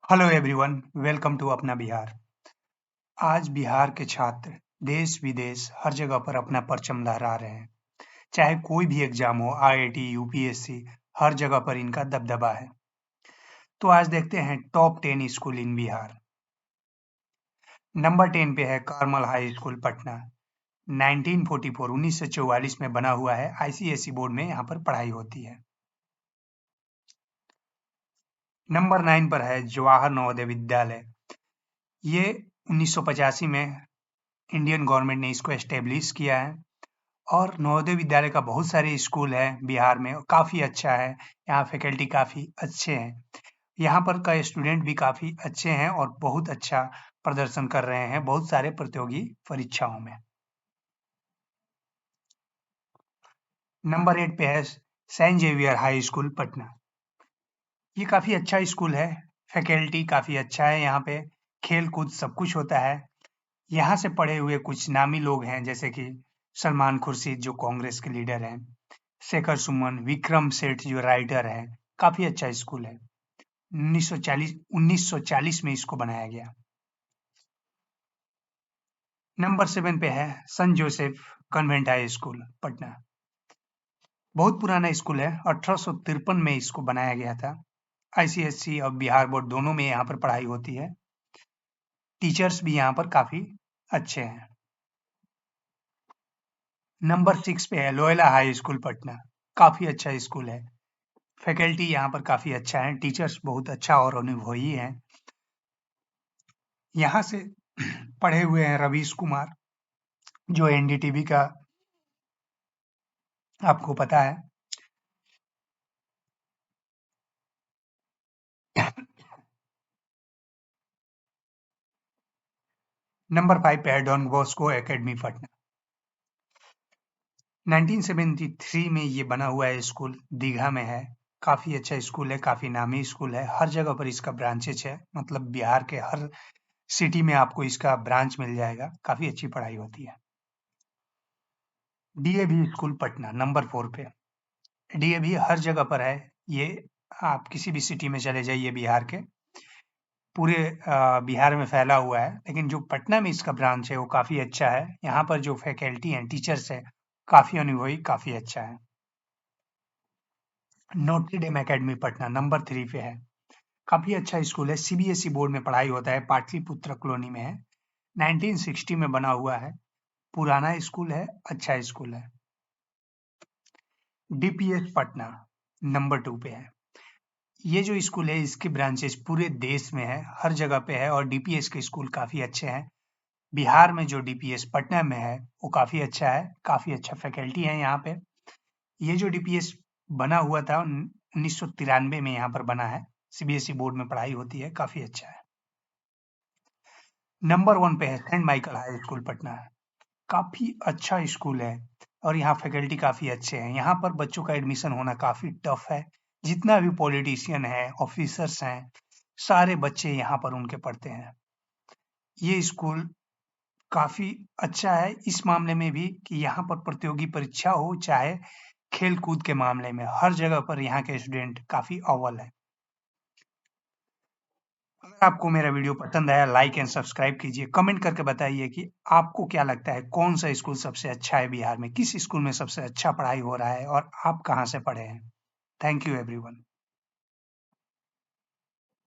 Hello everyone, welcome to अपना बिहार। आज बिहार के छात्र देश विदेश हर जगह पर अपना परचम लहरा रहे हैं। चाहे कोई भी एग्जाम हो, आईआईटी, यूपीएससी, हर जगह पर इनका दबदबा है। तो आज देखते हैं टॉप 10 स्कूल इन बिहार। नंबर 10 पे है कार्मल हाई स्कूल पटना। 1944 में बना हुआ है। आईसीएसई बोर्ड में यहाँ पर पढ़ाई होती है। नंबर 9 पर है जवाहर नवोदय विद्यालय। ये 1985 में इंडियन गवर्नमेंट ने इसको एस्टेब्लिश किया है और नवोदय विद्यालय का बहुत सारे स्कूल है बिहार में, काफ़ी अच्छा है। यहाँ फैकल्टी काफ़ी अच्छे हैं। यहाँ पर का स्टूडेंट भी काफ़ी अच्छे हैं और बहुत अच्छा प्रदर्शन कर रहे हैं बहुत सारे प्रतियोगी परीक्षाओं में। नंबर 8 पे है Saint Xavier high school Patna. ये काफ़ी अच्छा स्कूल है, फैकल्टी काफ़ी अच्छा है। यहाँ पे खेल कूद सब कुछ होता है। यहाँ से पढ़े हुए कुछ नामी लोग हैं जैसे कि सलमान खुर्शीद जो कांग्रेस के लीडर हैं, शेखर सुमन, विक्रम सेठ जो राइटर हैं। काफ़ी अच्छा स्कूल है। 1940 में इसको बनाया गया। नंबर 7 पे है Saint Joseph convent high school Patna. बहुत पुराना स्कूल है, 1853 में इसको बनाया गया था। आईसीएसई और बिहार बोर्ड दोनों में यहाँ पर पढ़ाई होती है। टीचर्स भी यहाँ पर काफ़ी अच्छे हैं। नंबर 6 पे है लोयला हाई स्कूल पटना। काफ़ी अच्छा स्कूल है। फैकल्टी यहाँ पर काफ़ी अच्छा है, टीचर्स बहुत अच्छा और अनुभवी हैं। यहाँ से पढ़े हुए हैं रवीश कुमार जो एनडीटीवी का आपको पता है। नंबर 5 पे है डॉन बॉस्को एकेडमी पटना। 1973 में ये बना हुआ है स्कूल, दीघा में है। काफ़ी अच्छा स्कूल है, काफ़ी नामी स्कूल है। हर जगह पर इसका ब्रांचेज है, मतलब बिहार के हर सिटी में आपको इसका ब्रांच मिल जाएगा। काफ़ी अच्छी पढ़ाई होती है। डीएवी स्कूल पटना नंबर 4 पे। डीएवी हर जगह पर है। ये आप किसी भी सिटी में चले जाइए बिहार के, पूरे बिहार में फैला हुआ है। लेकिन जो पटना में इसका ब्रांच है वो काफ़ी अच्छा है। यहाँ पर जो फैकल्टी हैं, टीचर्स हैं, काफ़ी अनुभवी, काफ़ी अच्छा है। Notre Dame academy Patna number 3 पे है। काफ़ी अच्छा स्कूल है, सीबीएसई बोर्ड में पढ़ाई होता है, पाटलिपुत्र कॉलोनी में है। 1960 में बना हुआ है, पुराना स्कूल है, अच्छा स्कूल है। डीपीएस पटना नंबर 2 पे है। ये जो स्कूल है इसके ब्रांचेस पूरे देश में है, हर जगह पे है और डीपीएस के स्कूल काफ़ी अच्छे हैं। बिहार में जो डीपीएस पटना में है वो काफ़ी अच्छा है, काफ़ी अच्छा फैकल्टी है यहाँ पे। ये जो डीपीएस बना हुआ था 1993 में यहाँ पर बना है। सीबीएसई बोर्ड में पढ़ाई होती है, काफ़ी अच्छा है। नंबर 1 पे है saint Michael high school Patna. काफ़ी अच्छा स्कूल है और यहाँ फैकल्टी काफ़ी अच्छे हैं। यहाँ पर बच्चों का एडमिशन होना काफ़ी टफ है। जितना भी पॉलिटिशियन है, ऑफिसर्स हैं, सारे बच्चे यहाँ पर उनके पढ़ते हैं। ये स्कूल काफ़ी अच्छा है इस मामले में भी कि यहाँ पर प्रतियोगी परीक्षा हो, चाहे खेल-कूद के मामले में, हर जगह पर यहाँ के स्टूडेंट काफ़ी अव्वल हैं। अगर आपको मेरा वीडियो पसंद आया, लाइक एंड सब्सक्राइब कीजिए। कमेंट करके बताइए कि आपको क्या लगता है कौन-सा स्कूल सबसे अच्छा है बिहार में? किस स्कूल में सबसे अच्छा पढ़ाई हो रहा है और आप कहाँ से पढ़े हैं? Thank you everyone.